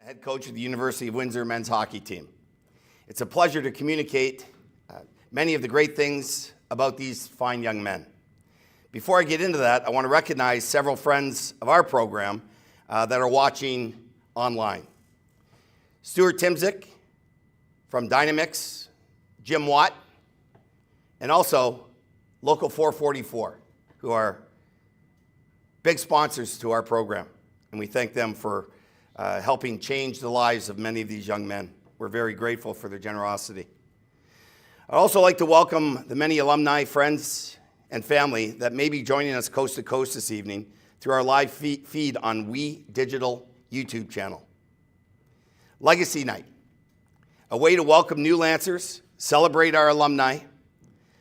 head coach of the University of Windsor men's hockey team. It's a pleasure to communicate many of the great things about these fine young men. Before I get into that, I want to recognize several friends of our program that are watching online. Stuart Timzik from Dynamix, Jim Watt, and also Local 444, who are big sponsors to our program. And we thank them for helping change the lives of many of these young men. We're very grateful for their generosity. I'd also like to welcome the many alumni, friends, and family that may be joining us coast to coast this evening through our live feed on We Digital YouTube channel. Legacy Night, a way to welcome new Lancers, celebrate our alumni,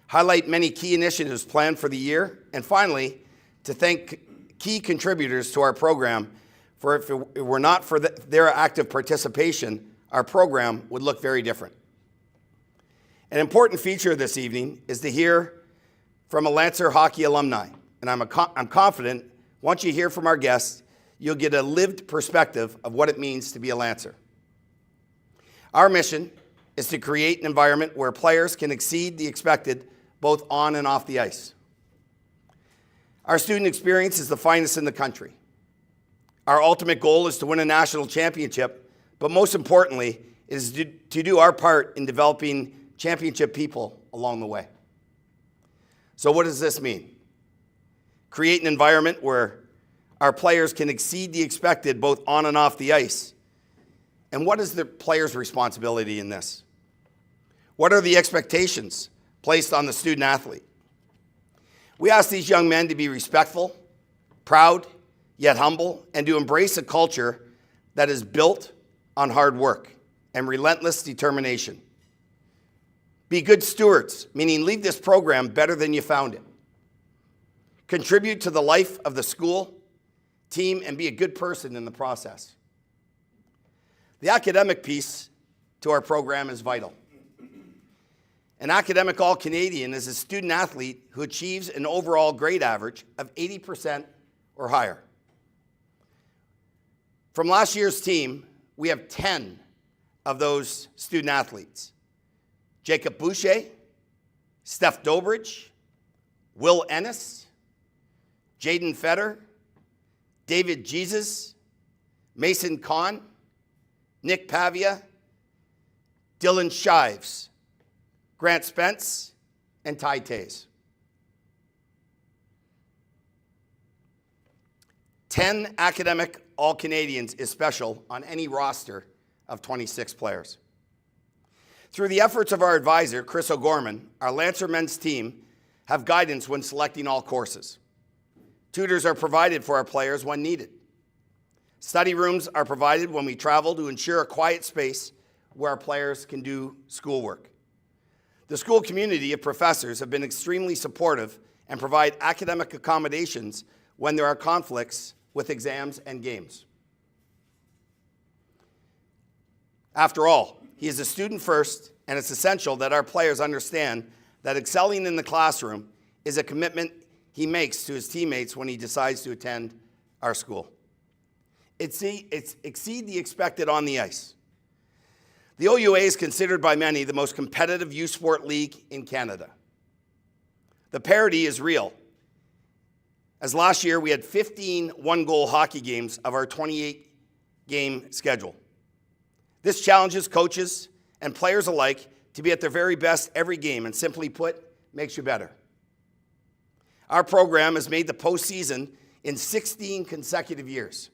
highlight many key initiatives planned for the year, and finally, to thank key contributors to our program, for if it were not for their active participation, our program would look very different. An important feature this evening is to hear from a Lancer hockey alumni, and I'm confident once you hear from our guests, you'll get a lived perspective of what it means to be a Lancer. Our mission is to create an environment where players can exceed the expected both on and off the ice. Our student experience is the finest in the country. Our ultimate goal is to win a national championship, but most importantly, is to do our part in developing championship people along the way. So what does this mean? Create an environment where our players can exceed the expected both on and off the ice. And what is the player's responsibility in this? What are the expectations placed on the student athlete? We ask these young men to be respectful, proud, yet humble, and to embrace a culture that is built on hard work and relentless determination. Be good stewards, meaning leave this program better than you found it. Contribute to the life of the school, team, and be a good person in the process. The academic piece to our program is vital. An academic All-Canadian is a student athlete who achieves an overall grade average of 80% or higher. From last year's team, we have 10 of those student athletes. Jacob Boucher, Steph Dobridge, Will Ennis, Jaden Fetter, David Jesus, Mason Kahn, Nick Pavia, Dylan Shives, Grant Spence, and Ty Tays. 10 academic All-Canadians is special on any roster of 26 players. Through the efforts of our advisor, Chris O'Gorman, our Lancer men's team have guidance when selecting all courses. Tutors are provided for our players when needed. Study rooms are provided when we travel to ensure a quiet space where our players can do schoolwork. The school community of professors have been extremely supportive and provide academic accommodations when there are conflicts with exams and games. After all, he is a student first, and it's essential that our players understand that excelling in the classroom is a commitment he makes to his teammates when he decides to attend our school. It's exceed the expected on the ice. The OUA is considered by many the most competitive youth sport league in Canada. The parity is real, as last year we had 15 one-goal hockey games of our 28-game schedule. This challenges coaches and players alike to be at their very best every game, and simply put, makes you better. Our program has made the postseason in 16 consecutive years.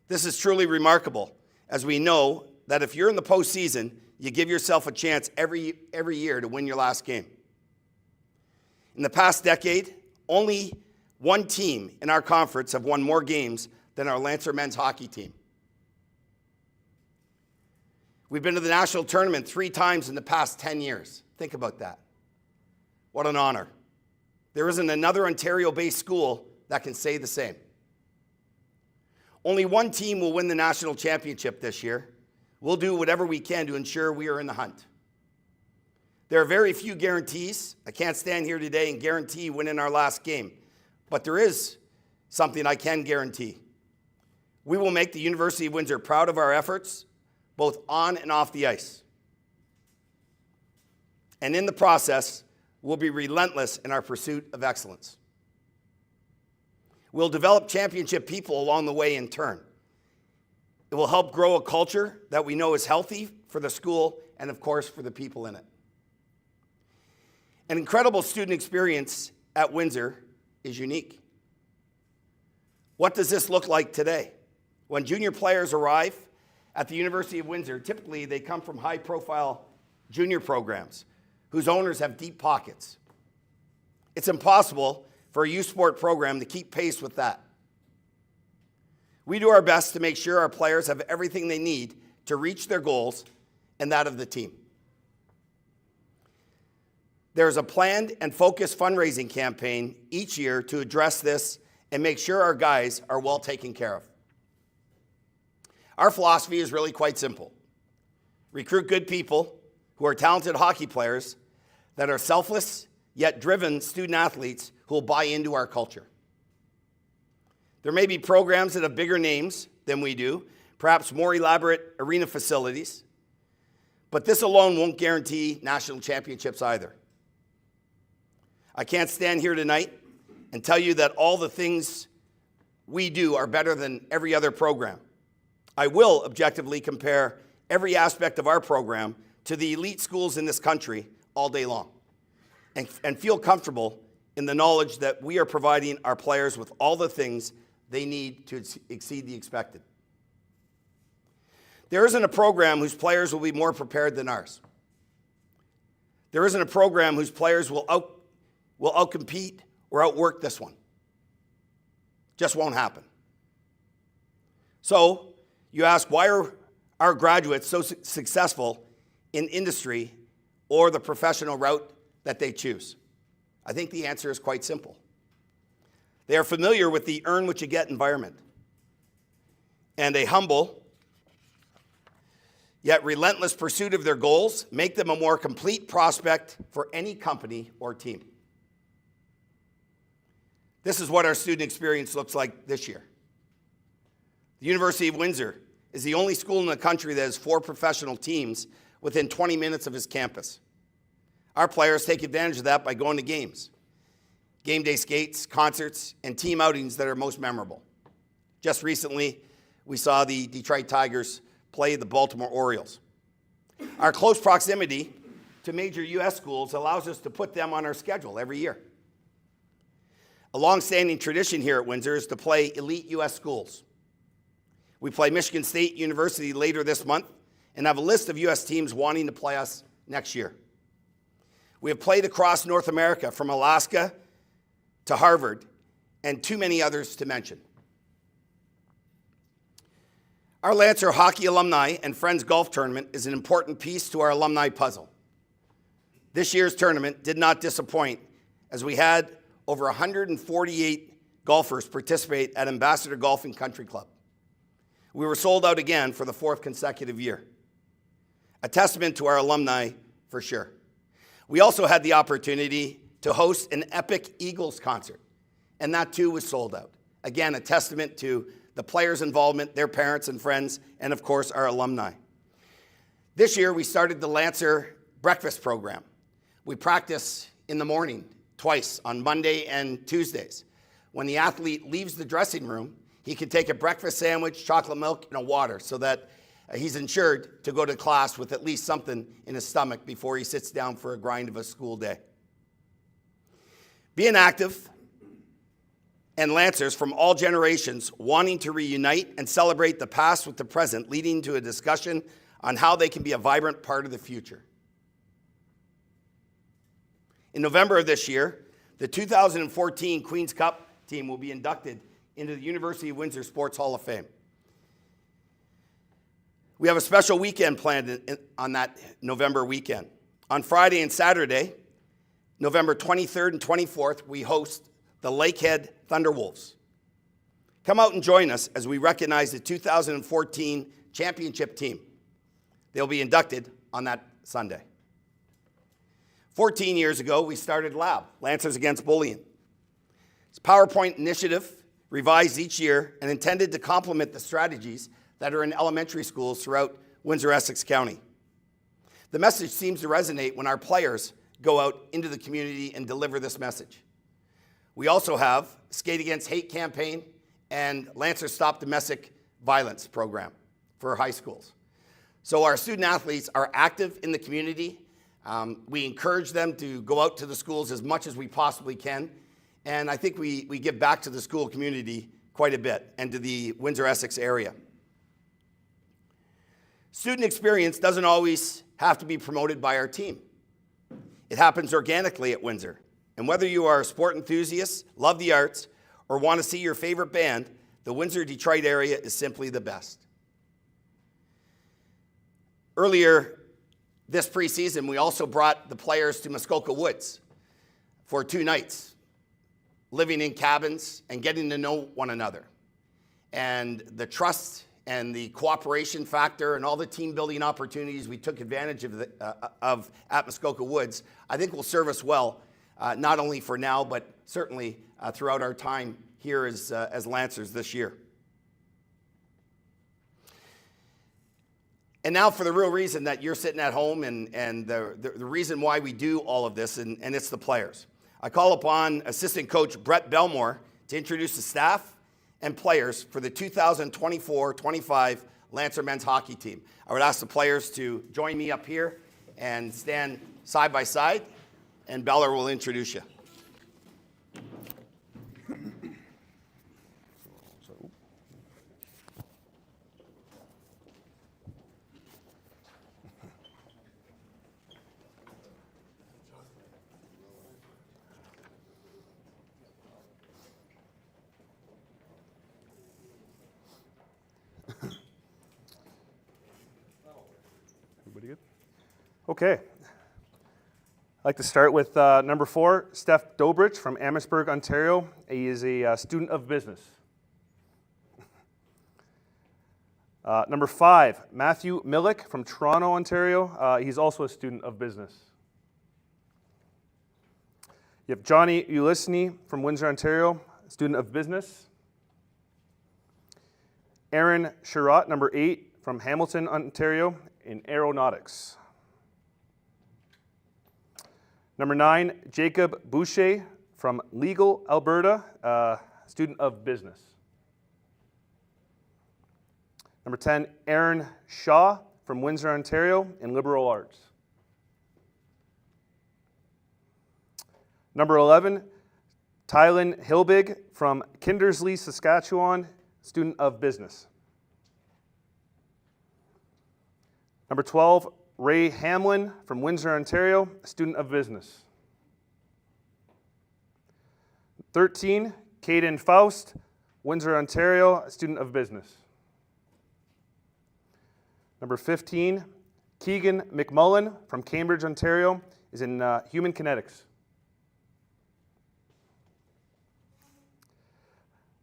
This is truly remarkable, as we know that if you're in the postseason, you give yourself a chance every year to win your last game. In the past decade, only one team in our conference have won more games than our Lancer men's hockey team. We've been to the national tournament 3 times in the past 10 years. Think about that. What an honor. There isn't another Ontario-based school that can say the same. Only one team will win the national championship this year. We'll do whatever we can to ensure we are in the hunt. There are very few guarantees. I can't stand here today and guarantee winning our last game. But there is something I can guarantee. We will make the University of Windsor proud of our efforts, both on and off the ice. And in the process, we'll be relentless in our pursuit of excellence. We'll develop championship people along the way in turn. It will help grow a culture that we know is healthy for the school and, of course, for the people in it. An incredible student experience at Windsor is unique. What does this look like today? When junior players arrive at the University of Windsor, typically they come from high-profile junior programs whose owners have deep pockets. It's impossible for a youth sport program to keep pace with that. We do our best to make sure our players have everything they need to reach their goals and that of the team. There is a planned and focused fundraising campaign each year to address this and make sure our guys are well taken care of. Our philosophy is really quite simple. Recruit good people who are talented hockey players that are selfless yet driven student athletes who will buy into our culture. There may be programs that have bigger names than we do, perhaps more elaborate arena facilities, but this alone won't guarantee national championships either. I can't stand here tonight and tell you that all the things we do are better than every other program. I will objectively compare every aspect of our program to the elite schools in this country all day long and feel comfortable in the knowledge that we are providing our players with all the things they need to exceed the expected. There isn't a program whose players will be more prepared than ours. There isn't a program whose players will outcompete or outwork this one. Just won't happen. So, you ask, why are our graduates so successful in industry or the professional route that they choose? I think the answer is quite simple. They are familiar with the earn what you get environment. And a humble, yet relentless pursuit of their goals make them a more complete prospect for any company or team. This is what our student experience looks like this year. The University of Windsor is the only school in the country that has 4 professional teams within 20 minutes of its campus. Our players take advantage of that by going to games, game day skates, concerts, and team outings that are most memorable. Just recently, we saw the Detroit Tigers play the Baltimore Orioles. Our close proximity to major U.S. schools allows us to put them on our schedule every year. A long-standing tradition here at Windsor is to play elite U.S. schools. We play Michigan State University later this month and have a list of U.S. teams wanting to play us next year. We have played across North America from Alaska to Harvard and too many others to mention. Our Lancer Hockey Alumni and Friends Golf Tournament is an important piece to our alumni puzzle. This year's tournament did not disappoint as we had over 148 golfers participate at Ambassador Golf and Country Club. We were sold out again for the 4th consecutive year. A testament to our alumni for sure. We also had the opportunity to host an epic Eagles concert, and that too was sold out. Again, a testament to the players' involvement, their parents and friends, and of course our alumni. This year we started the Lancer breakfast program. We practice in the morning twice on Monday and Tuesdays. When the athlete leaves the dressing room, he can take a breakfast sandwich, chocolate milk, and a water so that he's ensured to go to class with at least something in his stomach before he sits down for a grind of a school day. Being active and Lancers from all generations wanting to reunite and celebrate the past with the present, leading to a discussion on how they can be a vibrant part of the future. In November of this year, the 2014 Queen's Cup team will be inducted into the University of Windsor Sports Hall of Fame. We have a special weekend planned on that November weekend. On Friday and Saturday, November 23rd and 24th, we host the Lakehead Thunderwolves. Come out and join us as we recognize the 2014 championship team. They'll be inducted on that Sunday. 14 years ago, we started LAB, Lancers Against Bullying. It's a PowerPoint initiative revised each year and intended to complement the strategies that are in elementary schools throughout Windsor-Essex County. The message seems to resonate when our players go out into the community and deliver this message. We also have Skate Against Hate campaign and Lancer Stop Domestic Violence program for high schools. So our student athletes are active in the community. We encourage them to go out to the schools as much as we possibly can. And I think we give back to the school community quite a bit and to the Windsor-Essex area. Student experience doesn't always have to be promoted by our team. It happens organically at Windsor. And whether you are a sport enthusiast, love the arts, or want to see your favorite band, the Windsor-Detroit area is simply the best. Earlier this preseason, we also brought the players to Muskoka Woods for 2 nights, living in cabins and getting to know one another. And the trust and the cooperation factor and all the team building opportunities we took advantage of at Muskoka Woods, I think will serve us well, not only for now, but certainly throughout our time here as Lancers this year. And now for the real reason that you're sitting at home and the reason why we do all of this, and it's the players. I call upon assistant coach Brett Belmore to introduce the staff and players for the 2024-25 Lancer men's hockey team. I would ask the players to join me up here and stand side by side, and Beller will introduce you. Okay. I'd like to start with number 4, Steph Dobrich from Amherstburg, Ontario. He is a student of business. Number 5, Matthew Millick from Toronto, Ontario. He's also a student of business. You have Johnny Ulisny from Windsor, Ontario, student of business. Aaron Sherratt, number 8, from Hamilton, Ontario, in aeronautics. Number 9, Jacob Boucher from Legal, Alberta, student of business. Number 10, Aaron Shaw from Windsor, Ontario, in liberal arts. Number 11, Tylen Hilbig from Kindersley, Saskatchewan, student of business. Number 12, Ray Hamlin from Windsor, Ontario, student of business. 13, Caden Faust, Windsor, Ontario, student of business. Number 15, Keegan McMullen from Cambridge, Ontario, is in human kinetics.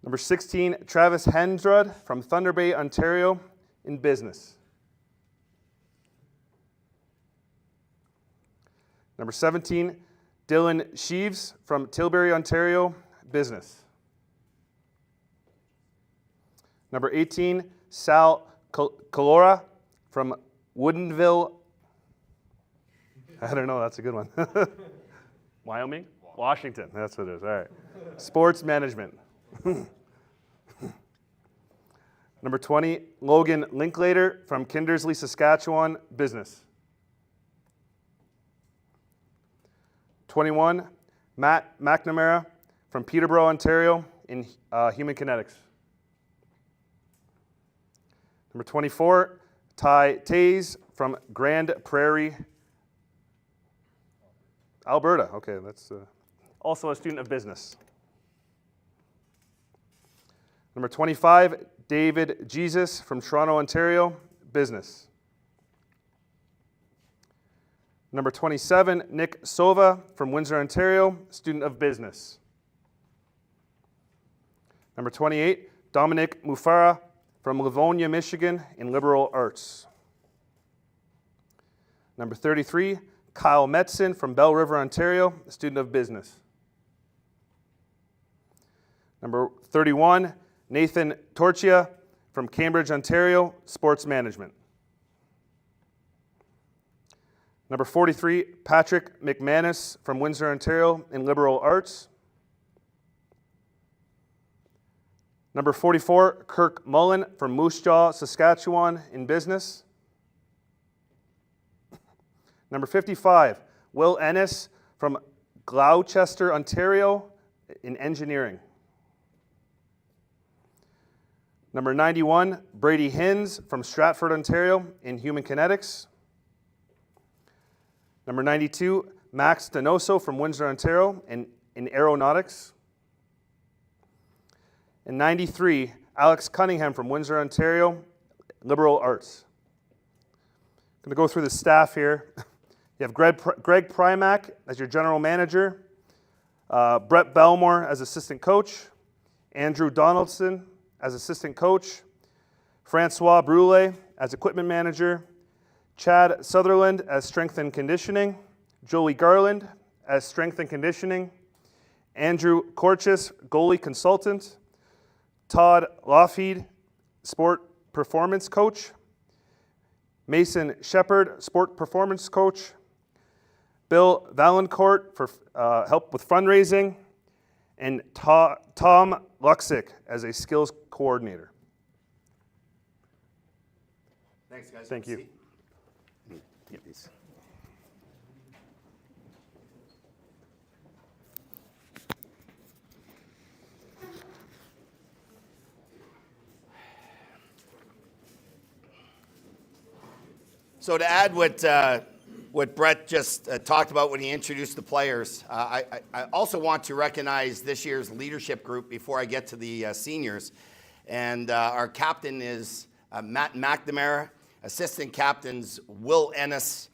Number 16, Travis Hendrad from Thunder Bay, Ontario, in business. Number 17, Dylan Sheaves from Tilbury, Ontario, business. Number 18, Sal Calora from Woodinville. I don't know, that's a good one. Wyoming? Washington, that's what it is, all right. Sports management. Number 20, Logan Linklater from Kindersley, Saskatchewan, business. 21, Matt McNamara from Peterborough, Ontario, in human kinetics. Number 24, Ty Tays from Grand Prairie, Alberta. Okay, that's also a student of business. Number 25, David Jesus from Toronto, Ontario, business. Number 27, Nick Sova from Windsor, Ontario, student of business. Number 28, Dominic Mufara from Livonia, Michigan, in liberal arts. Number 33, Kyle Metzen from Bell River, Ontario, student of business. Number 31, Nathan Torchia from Cambridge, Ontario, Sports Management. Number 43, Patrick McManus from Windsor, Ontario, in Liberal Arts. Number 44, Kirk Mullen from Moose Jaw, Saskatchewan, in Business. Number 55, Will Ennis from Gloucester, Ontario, in Engineering. Number 91, Brady Hinz from Stratford, Ontario, in Human Kinetics. Number 92, Max Donoso from Windsor, Ontario, in Aeronautics. And 93, Alex Cunningham from Windsor, Ontario, Liberal Arts. I'm going to go through the staff here. You have Greg Primack as your general manager, Brett Belmore as assistant coach, Andrew Donaldson as assistant coach, Francois Brule as equipment manager, Chad Sutherland as strength and conditioning, Jolie Garland as strength and conditioning, Andrew Corchis, goalie consultant, Todd Lougheed, sport performance coach, Mason Shepard, sport performance coach, Bill Valancourt for help with fundraising, and Tom Luxick as a skills coordinator. Thanks, guys. Thank you. Get these. So to add what Brett just talked about when he introduced the players, I also want to recognize this year's leadership group before I get to the seniors. And our captain is Matt McNamara, assistant captains Will Ennis,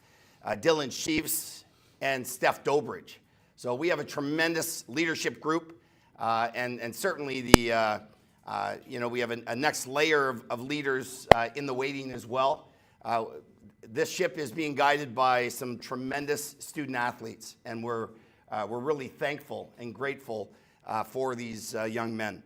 Dylan Sheaves, and Steph Dobridge. So we have a tremendous leadership group, and certainly we have a next layer of leaders in the waiting as well. This ship is being guided by some tremendous student athletes, and we're really thankful and grateful for these young men.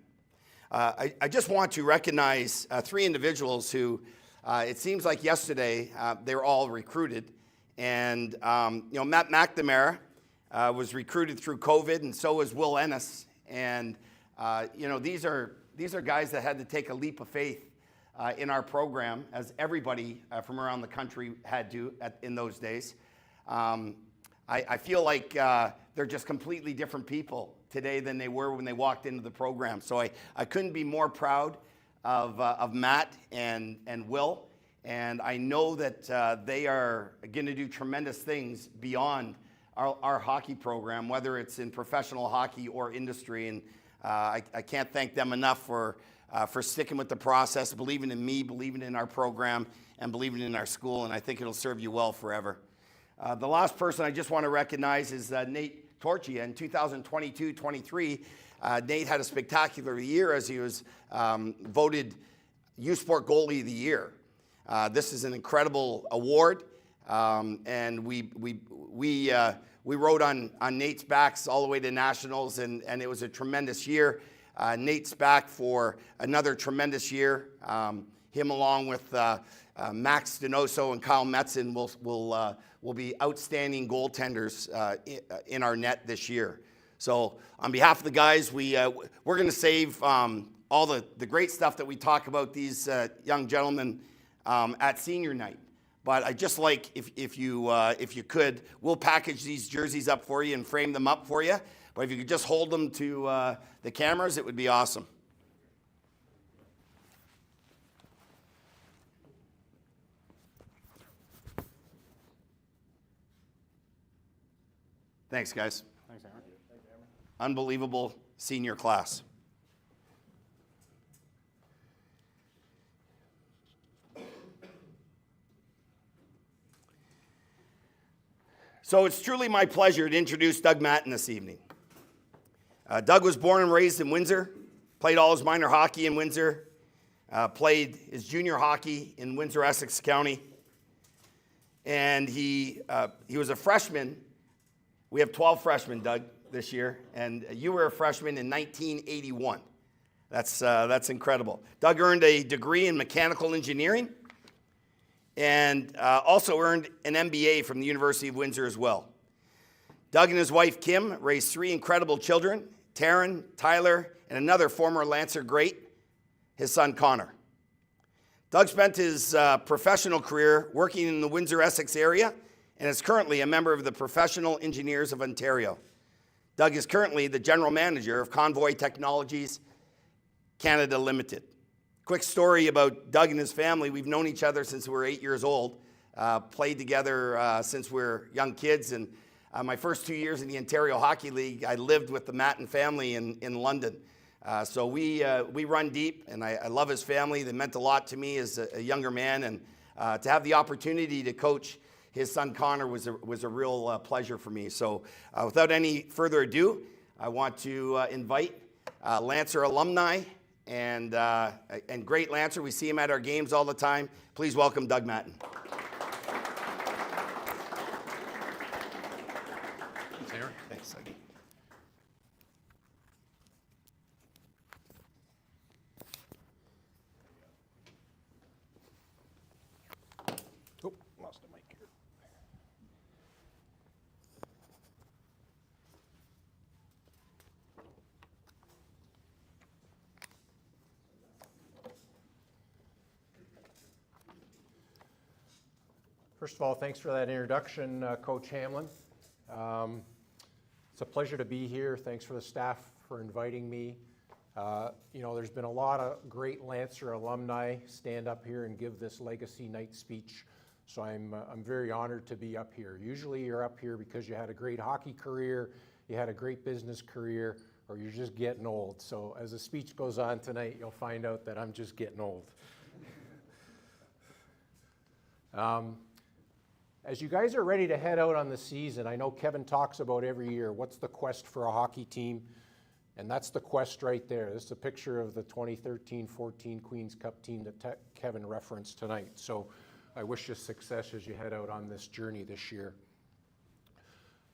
I just want to recognize three individuals who, it seems like yesterday, they were all recruited. And, Matt McNamara was recruited through COVID, and so was Will Ennis. And, these are guys that had to take a leap of faith in our program, as everybody from around the country had to in those days. I feel like they're just completely different people today than they were when they walked into the program. So I couldn't be more proud of Matt and Will. And I know that they are going to do tremendous things beyond our hockey program, whether it's in professional hockey or industry. And I can't thank them enough for sticking with the process, believing in me, believing in our program, and believing in our school, and I think it'll serve you well forever. The last person I just want to recognize is Nate Torchia. In 2022-23, Nate had a spectacular year as he was voted U Sport Goalie of the Year. This is an incredible award, and we rode on Nate's backs all the way to nationals, and it was a tremendous year. Nate's back for another tremendous year. Him along with Max Donoso and Kyle Metzen will be outstanding goaltenders in our net this year. So on behalf of the guys, we're going to save all the great stuff that we talk about these young gentlemen at senior night. But I just like if you could, we'll package these jerseys up for you and frame them up for you. But if you could just hold them to the cameras, it would be awesome. Thanks, guys. Thanks, Aaron. Unbelievable senior class. So it's truly my pleasure to introduce Doug Mattin this evening. Doug was born and raised in Windsor, played all his minor hockey in Windsor, played his junior hockey in Windsor, Essex County, and he was a freshman. We have 12 freshmen, Doug, this year, and you were a freshman in 1981. That's incredible. Doug earned a degree in mechanical engineering and also earned an MBA from the University of Windsor as well. Doug and his wife Kim raised 3 incredible children, Taryn, Tyler, and another former Lancer great, his son Connor. Doug spent his professional career working in the Windsor, Essex area and is currently a member of the Professional Engineers of Ontario. Doug is currently the general manager of Convoy Technologies Canada Limited. Quick story about Doug and his family. We've known each other since we were 8 years old, played together since we were young kids, and my first 2 years in the Ontario Hockey League, I lived with the Matten family in London. So we run deep, and I love his family. They meant a lot to me as a younger man, and to have the opportunity to coach his son Connor was a real pleasure for me. So without any further ado, I want to invite Lancer alumni and great Lancer. We see him at our games all the time. Please welcome Doug Matten. Thanks, Aaron. Thanks, Doug. Oh, lost the mic here. First of all, thanks for that introduction, Coach Hamlin. It's a pleasure to be here. Thanks for the staff for inviting me. There's been a lot of great Lancer alumni stand up here and give this Legacy Night speech, so I'm very honored to be up here. Usually you're up here because you had a great hockey career, you had a great business career, or you're just getting old. So as the speech goes on tonight, you'll find out that I'm just getting old. As you guys are ready to head out on the season, I know Kevin talks about every year, what's the quest for a hockey team? And that's the quest right there. This is a picture of the 2013-14 Queen's Cup team that Kevin referenced tonight. So I wish you success as you head out on this journey this year.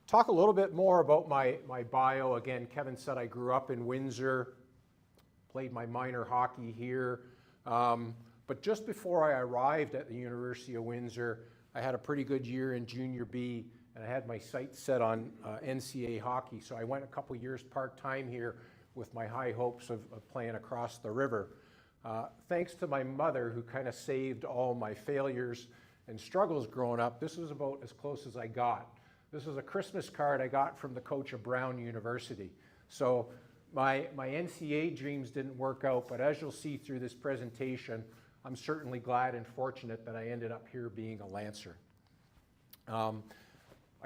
Talk a little bit more about my bio. Again, Kevin said I grew up in Windsor, played my minor hockey here. But just before I arrived at the University of Windsor, I had a pretty good year in Junior B, and I had my sights set on NCAA hockey. So I went a couple years part-time here with my high hopes of playing across the river. Thanks to my mother, who kind of saved all my failures and struggles growing up, this was about as close as I got. This was a Christmas card I got from the coach of Brown University. So my NCAA dreams didn't work out, but as you'll see through this presentation, I'm certainly glad and fortunate that I ended up here being a Lancer. I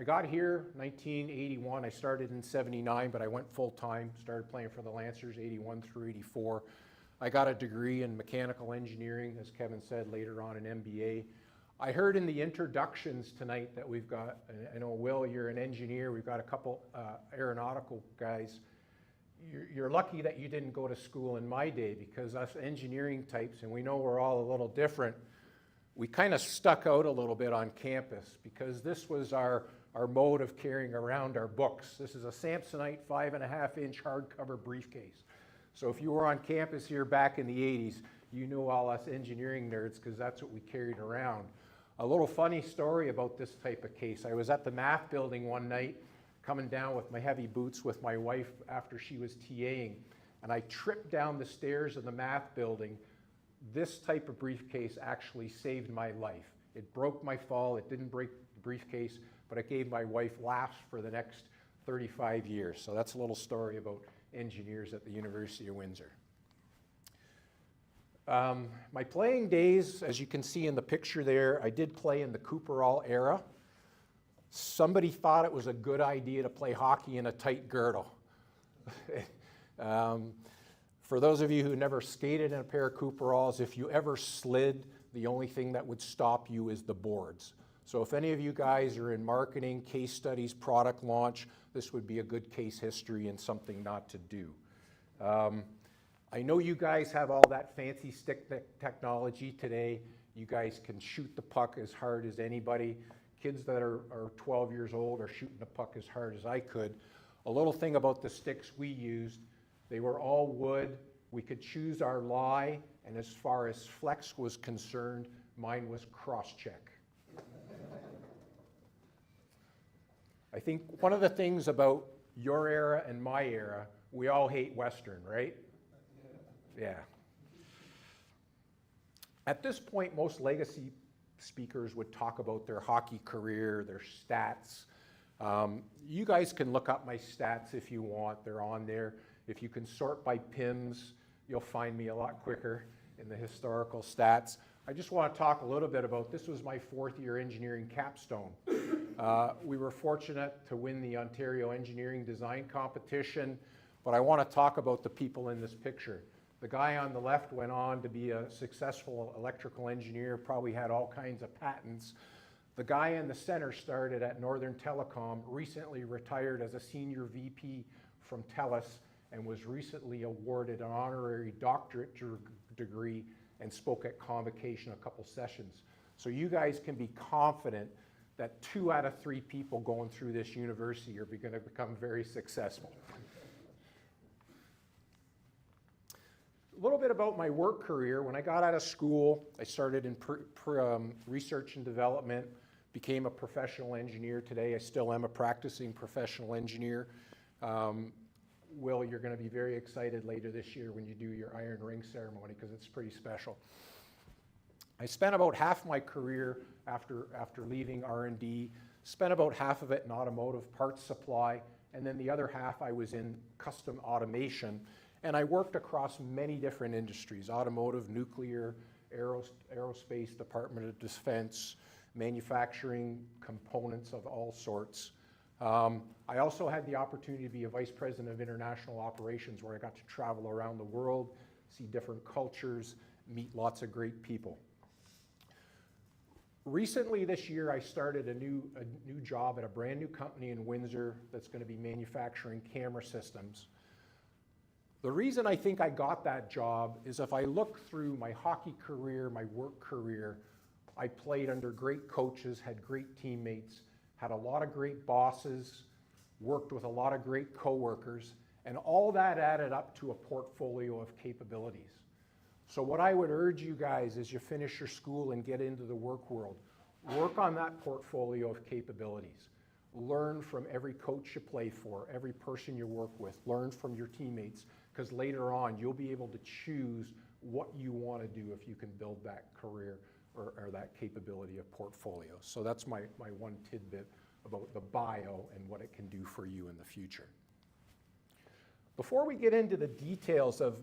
got here 1981. I started in 79, but I went full-time, started playing for the Lancers 81 through 84. I got a degree in mechanical engineering, as Kevin said, later on an MBA. I heard in the introductions tonight that we've got, I know, Will, you're an engineer. We've got a couple aeronautical guys. You're lucky that you didn't go to school in my day, because us engineering types, and we know we're all a little different, we kind of stuck out a little bit on campus because this was our mode of carrying around our books. This is a Samsonite 5.5-inch hardcover briefcase. So if you were on campus here back in the 80s, you knew all us engineering nerds because that's what we carried around. A little funny story about this type of case. I was at the math building one night, coming down with my heavy boots with my wife after she was TAing, and I tripped down the stairs of the math building. This type of briefcase actually saved my life. It broke my fall, it didn't break the briefcase, but it gave my wife laughs for the next 35 years. So that's a little story about engineers at the University of Windsor. My playing days, as you can see in the picture there, I did play in the Cooperall era. Somebody thought it was a good idea to play hockey in a tight girdle. For those of you who never skated in a pair of Cooperalls, if you ever slid, the only thing that would stop you is the boards. So if any of you guys are in marketing, case studies, product launch, this would be a good case history and something not to do. I know you guys have all that fancy stick technology today. You guys can shoot the puck as hard as anybody. Kids that are 12 years old are shooting the puck as hard as I could. A little thing about the sticks we used, they were all wood, We could choose our lie, and as far as flex was concerned, mine was cross-check. I think one of the things about your era and my era, we all hate Western, right? Yeah. At this point, most legacy speakers would talk about their hockey career, their stats. You guys can look up my stats if you want. They're on there. If you can sort by PIMS, you'll find me a lot quicker in the historical stats. I just want to talk a little bit about, this was my 4th year engineering capstone. We were fortunate to win the Ontario Engineering Design Competition, but I want to talk about the people in this picture. The guy on the left went on to be a successful electrical engineer, probably had all kinds of patents. The guy in the center started at Northern Telecom, recently retired as a senior VP from TELUS, and was recently awarded an honorary doctorate degree and spoke at convocation a couple sessions. So you guys can be confident that 2 out of 3 people going through this university are going to become very successful. A little bit about my work career. When I got out of school, I started in research and development, became a professional engineer. Today, I still am a practicing professional engineer. Will, you're going to be very excited later this year when you do your iron ring ceremony because it's pretty special. I spent about half my career after leaving R&D, spent about half of it in automotive parts supply, and then the other half I was in custom automation. And I worked across many different industries: automotive, nuclear, aerospace, Department of Defense, manufacturing, components of all sorts. I also had the opportunity to be a vice president of international operations, where I got to travel around the world, see different cultures, meet lots of great people. Recently this year, I started a new job at a brand new company in Windsor that's going to be manufacturing camera systems. The reason I think I got that job is if I look through my hockey career, my work career, I played under great coaches, had great teammates, had a lot of great bosses, worked with a lot of great coworkers, and all that added up to a portfolio of capabilities. So what I would urge you guys as you finish your school and get into the work world, work on that portfolio of capabilities. Learn from every coach you play for, every person you work with, learn from your teammates, because later on you'll be able to choose what you want to do if you can build that career or that capability of portfolio. So that's my one tidbit about the bio and what it can do for you in the future. Before we get into the details of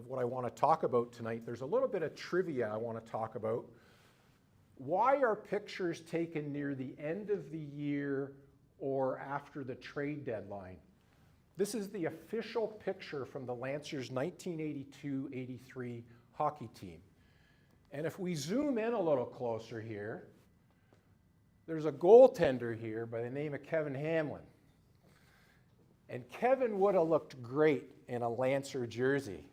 what I want to talk about tonight, there's a little bit of trivia I want to talk about. Why are pictures taken near the end of the year or after the trade deadline? This is the official picture from the Lancers 1982-83 hockey team. And if we zoom in a little closer here, there's a goaltender here by the name of Kevin Hamlin. And Kevin would have looked great in a Lancer jersey.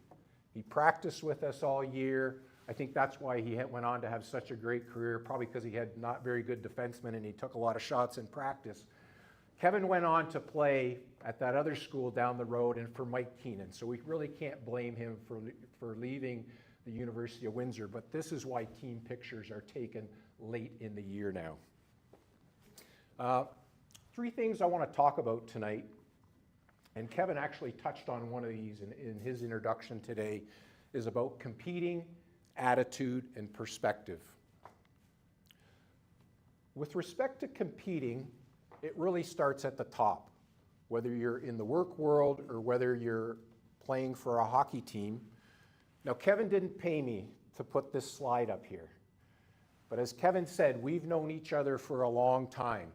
He practiced with us all year. I think that's why he went on to have such a great career, probably because he had not very good defensemen and he took a lot of shots in practice. Kevin went on to play at that other school down the road and for Mike Keenan, so we really can't blame him for leaving the University of Windsor, but this is why team pictures are taken late in the year now. 3 things I want to talk about tonight, and Kevin actually touched on one of these in his introduction today, is about competing, attitude, and perspective. With respect to competing, it really starts at the top. Whether you're in the work world or whether you're playing for a hockey team. Now, Kevin didn't pay me to put this slide up here. But as Kevin said, we've known each other for a long time.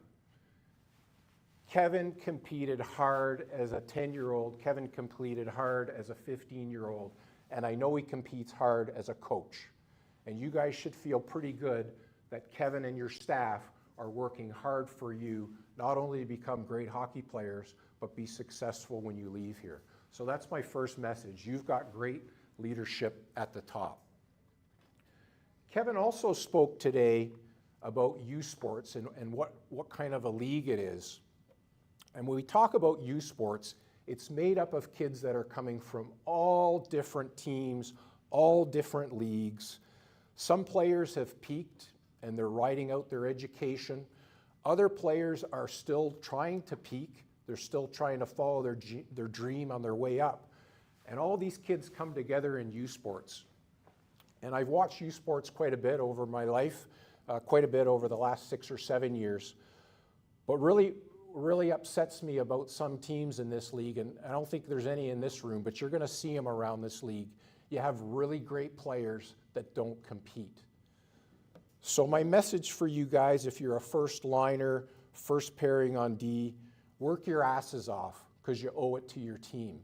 Kevin competed hard as a 10-year-old. Kevin competed hard as a 15-year-old. And I know he competes hard as a coach. And you guys should feel pretty good that Kevin and your staff are working hard for you, not only to become great hockey players, but be successful when you leave here. So that's my first message. You've got great leadership at the top. Kevin also spoke today about youth sports and what kind of a league it is. And when we talk about youth sports, It's made up of kids that are coming from all different teams, all different leagues. Some players have peaked and they're riding out their education. Other players are still trying to peak. They're still trying to follow their dream on their way up. And all these kids come together in U Sports. And I've watched U Sports quite a bit over my life, quite a bit over the last 6 or 7 years. But really upsets me about some teams in this league, and I don't think there's any in this room, but you're going to see them around this league. You have really great players that don't compete. So my message for you guys, if you're a first liner, first pairing on D, work your asses off because you owe it to your team.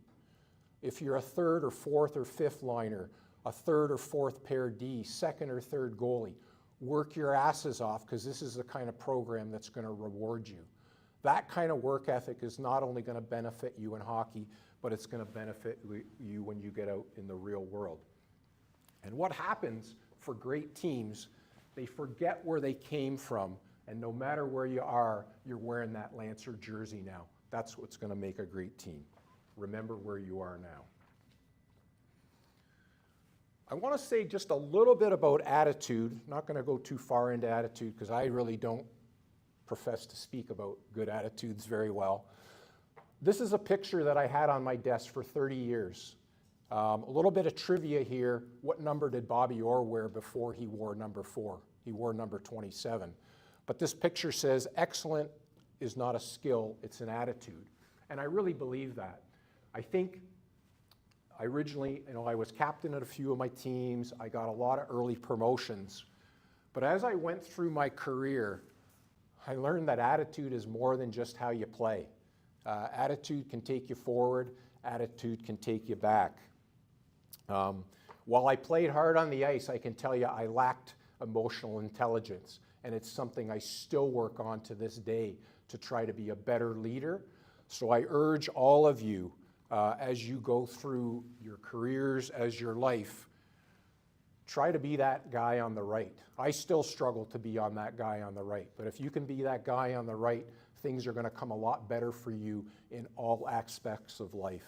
If you're a third or fourth or fifth liner, a third or fourth pair D, second or third goalie, work your asses off because this is the kind of program that's going to reward you. That kind of work ethic is not only going to benefit you in hockey, but it's going to benefit you when you get out in the real world. And what happens for great teams, they forget where they came from, and no matter where you are, you're wearing that Lancer jersey now. That's what's going to make a great team. Remember where you are now. I want to say just a little bit about attitude. I'm not going to go too far into attitude because I really don't profess to speak about good attitudes very well. This is a picture that I had on my desk for 30 years. A little bit of trivia here. What number did Bobby Orr wear before he wore number 4? He wore number 27. But this picture says, excellent is not a skill, it's an attitude. And I really believe that. I think I originally, I was captain at a few of my teams. I got a lot of early promotions. But as I went through my career, I learned that attitude is more than just how you play. Attitude can take you forward. Attitude can take you back. While I played hard on the ice, I can tell you I lacked emotional intelligence. And it's something I still work on to this day to try to be a better leader. So I urge all of you, as you go through your careers, as your life, try to be that guy on the right. I still struggle to be on that guy on the right. But if you can be that guy on the right, things are going to come a lot better for you in all aspects of life.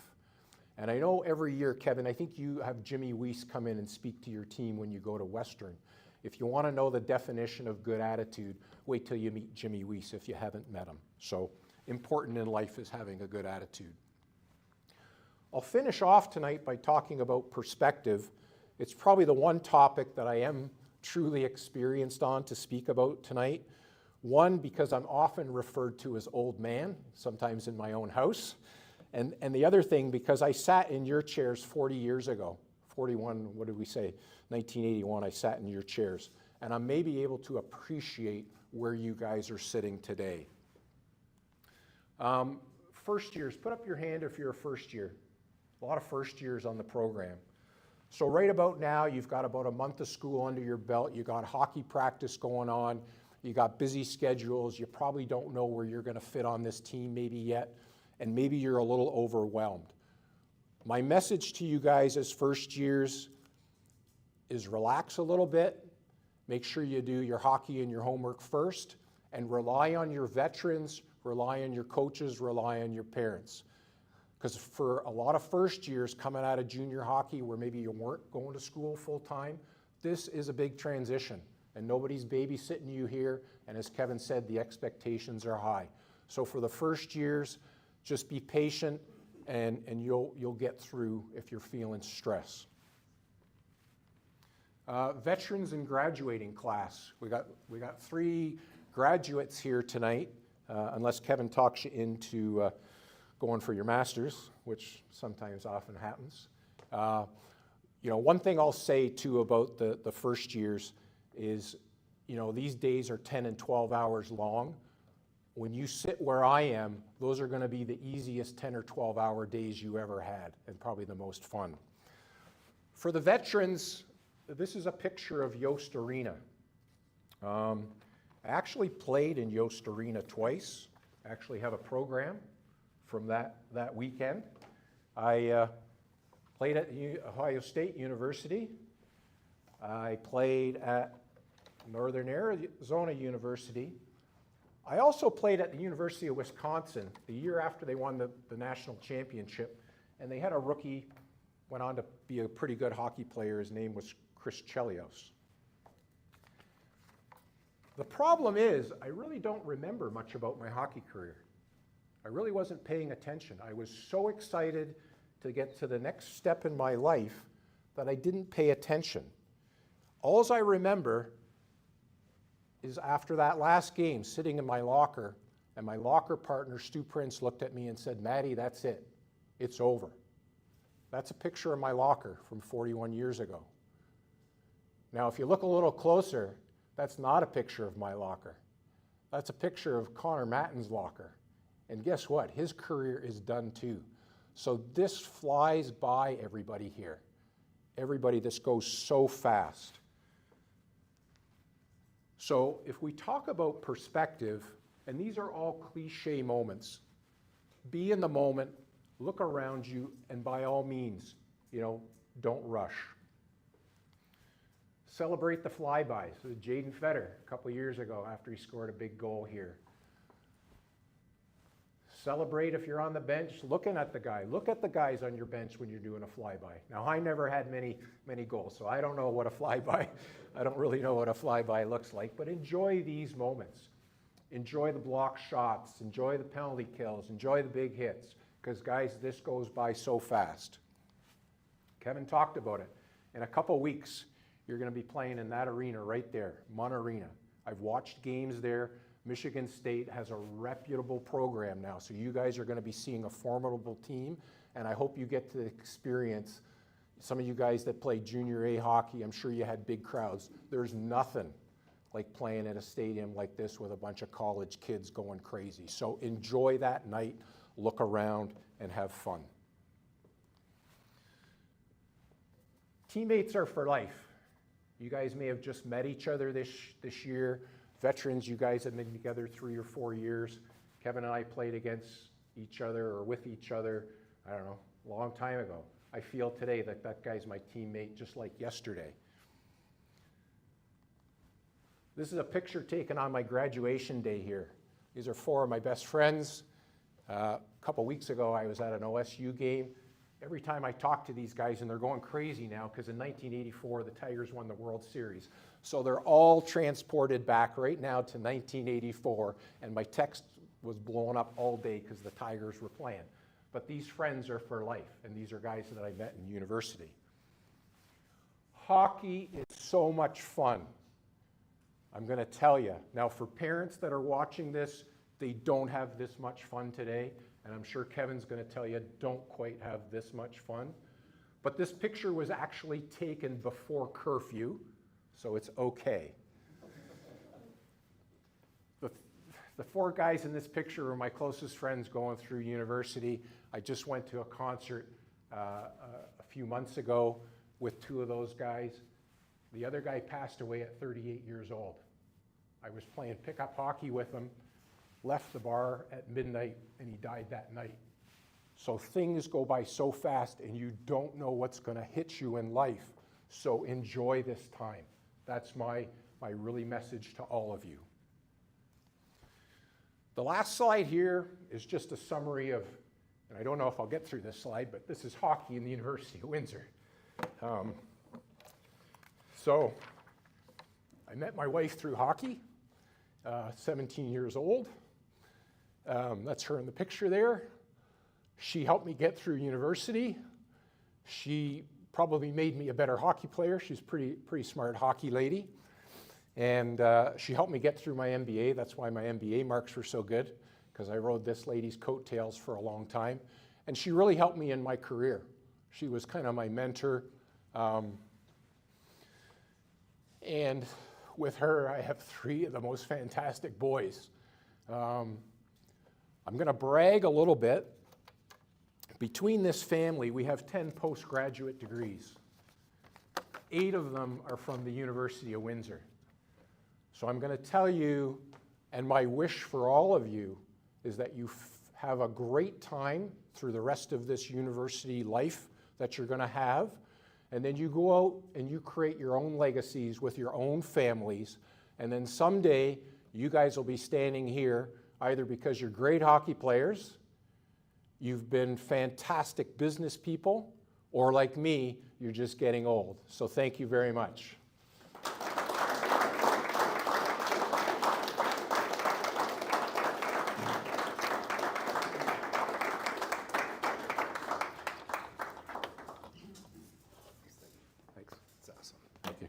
And I know every year, Kevin, I think you have Jimmy Weiss come in and speak to your team when you go to Western. If you want to know the definition of good attitude, wait till you meet Jimmy Weiss if you haven't met him. So important in life is having a good attitude. I'll finish off tonight by talking about perspective. It's probably the one topic that I am truly experienced on to speak about tonight. One, because I'm often referred to as old man, sometimes in my own house. And the other thing, because I sat in your chairs 40 years ago. 41, what did we say? 1981, I sat in your chairs. And I'm maybe able to appreciate where you guys are sitting today. First years, put up your hand if you're a first year. A lot of first years on the program. So right about now, you've got about a month of school under your belt. You got hockey practice going on. You got busy schedules. You probably don't know where you're going to fit on this team maybe yet. And maybe you're a little overwhelmed. My message to you guys as first years is relax a little bit. Make sure you do your hockey and your homework first. And rely on your veterans, rely on your coaches, rely on your parents. Because for a lot of first years coming out of junior hockey where maybe you weren't going to school full time, this is a big transition. And nobody's babysitting you here. And as Kevin said, the expectations are high. So for the first years, just be patient and you'll get through if you're feeling stress. Veterans and graduating class. We got 3 graduates here tonight, unless Kevin talks you into going for your master's, which sometimes often happens. One thing I'll say too about the first years is, these days are 10 and 12 hours long. When you sit where I am, those are going to be the easiest 10 or 12 hour days you ever had, and probably the most fun. For the veterans, this is a picture of Yost Arena. I actually played in Yost Arena twice. I actually have a program from that weekend. I played at Ohio State University. I played at Northern Arizona University. I also played at the University of Wisconsin the year after they won the national championship, and they had a rookie, went on to be a pretty good hockey player. His name was Chris Chelios. The problem is, I really don't remember much about my hockey career. I really wasn't paying attention. I was so excited to get to the next step in my life that I didn't pay attention. All I remember is after that last game, sitting in my locker, and my locker partner, Stu Prince, looked at me and said, "Matty, that's it. It's over." That's a picture of my locker from 41 years ago. Now, if you look a little closer, that's not a picture of my locker. That's a picture of Connor Matten's locker. And guess what? His career is done too. So this flies by everybody here. Everybody, this goes so fast. So if we talk about perspective, and these are all cliche moments, be in the moment, look around you, and by all means, don't rush. Celebrate the flybys. So Jaden Fetter, a couple years ago after he scored a big goal here. Celebrate if you're on the bench, looking at the guy. Look at the guys on your bench when you're doing a flyby. Now, I never had many goals, so I don't know what a flyby, I don't really know what a flyby looks like, but enjoy these moments. Enjoy the block shots, enjoy the penalty kills, enjoy the big hits, because guys, this goes by so fast. Kevin talked about it. In a couple weeks, you're going to be playing in that arena right there, Munn Arena. I've watched games there. Michigan State has a reputable program now, so you guys are going to be seeing a formidable team, and I hope you get to experience some of you guys that play junior A hockey. I'm sure you had big crowds. There's nothing like playing at a stadium like this with a bunch of college kids going crazy. So enjoy that night, look around, and have fun. Teammates are for life. You guys may have just met each other this year. Veterans, you guys have been together 3 or 4 years. Kevin and I played against each other or with each other, I don't know, a long time ago. I feel today that guy's my teammate just like yesterday. This is a picture taken on my graduation day here. These are 4 of my best friends. A couple weeks ago, I was at an OSU game. Every time I talk to these guys, and they're going crazy now, because in 1984, the Tigers won the World Series. So they're all transported back right now to 1984, and my text was blowing up all day because the Tigers were playing. But these friends are for life, and these are guys that I met in university. Hockey is so much fun. I'm going to tell you. Now, for parents that are watching this, they don't have this much fun today. And I'm sure Kevin's going to tell you, don't quite have this much fun. But this picture was actually taken before curfew, so it's okay. The 4 guys in this picture are my closest friends going through university. I just went to a concert a few months ago with 2 of those guys. The other guy passed away at 38 years old. I was playing pickup hockey with him, left the bar at midnight, and he died that night. So things go by so fast, and you don't know what's going to hit you in life. So enjoy this time. That's my really message to all of you. The last slide here is just a summary of, and I don't know if I'll get through this slide, but this is hockey in the University of Windsor. So I met my wife through hockey, 17 years old. That's her in the picture there. She helped me get through university. She probably made me a better hockey player. She's a pretty smart hockey lady. And she helped me get through my MBA. That's why my MBA marks were so good, because I rode this lady's coattails for a long time. And she really helped me in my career. She was kind of my mentor. And with her, I have 3 of the most fantastic boys. I'm going to brag a little bit. Between this family, we have 10 postgraduate degrees. 8 of them are from the University of Windsor. So I'm going to tell you, and my wish for all of you, is that you have a great time through the rest of this university life that you're going to have. And then you go out and you create your own legacies with your own families. And then someday You guys will be standing here either because you're great hockey players, you've been fantastic business people, or like me, you're just getting old. So thank you very much. Thanks. It's awesome. Thank you.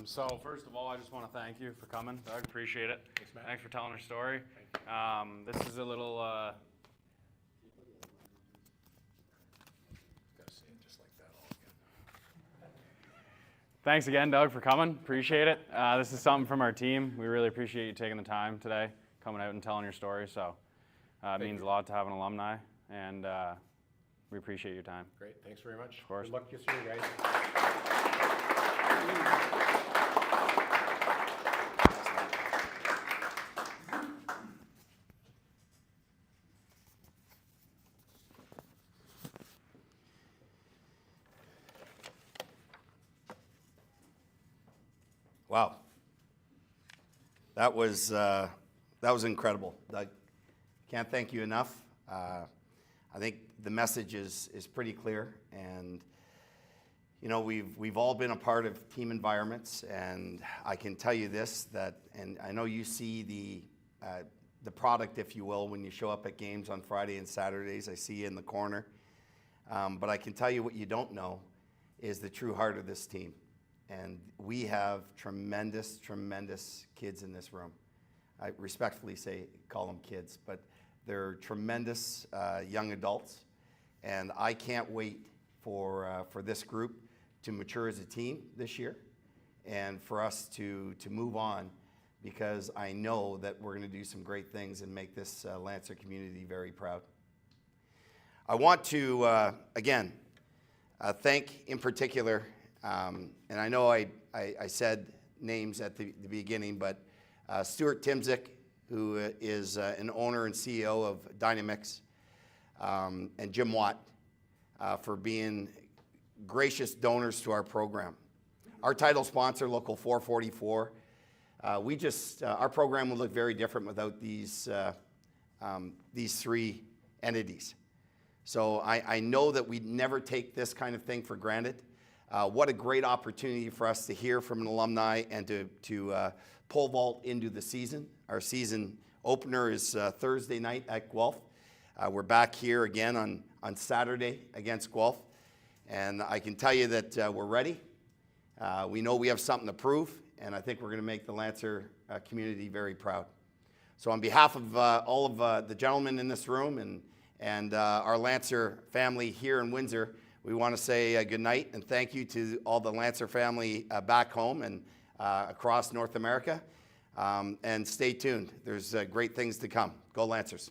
So first of all, I just want to thank you for coming, Doug. Appreciate it. Thanks, Matt. Thanks for telling your story. This is a little. Gotta say it just like that all again. Thanks again, Doug, for coming. Appreciate it. This is something from our team. We really appreciate you taking the time today, coming out and telling your story. So it means a lot to have an alumni, and we appreciate your time. Great, thanks very much. Of course. Good luck this year, guys. Wow. That was incredible, Doug. Can't thank you enough. I think the message is pretty clear, and you know, we've all been a part of team environments, and I can tell you this, that, and I know you see the product, if you will, when you show up at games on Friday and Saturdays. I see you in the corner. But I can tell you what you don't know is the true heart of this team. And we have tremendous, tremendous kids in this room. I respectfully call them kids, but they're tremendous young adults. And I can't wait for this group to mature as a team this year and for us to move on, because I know that we're going to do some great things and make this Lancer community very proud. I want to, again, thank in particular, and I know I said names at the beginning, but Stuart Timzik, who is an owner and CEO of Dynamix, and Jim Watt for being gracious donors to our program. Our title sponsor, Local 444, our program would look very different without these three entities. So I know that we never take this kind of thing for granted. What a great opportunity for us to hear from an alumni and to pole vault into the season. Our season opener is Thursday night at Guelph. We're back here again on Saturday against Guelph. And I can tell you that we're ready. We know we have something to prove, and I think we're going to make the Lancer community very proud. So on behalf of all of the gentlemen in this room and our Lancer family here in Windsor, we want to say good night and thank you to all the Lancer family back home and across North America. And stay tuned. There's great things to come. Go Lancers.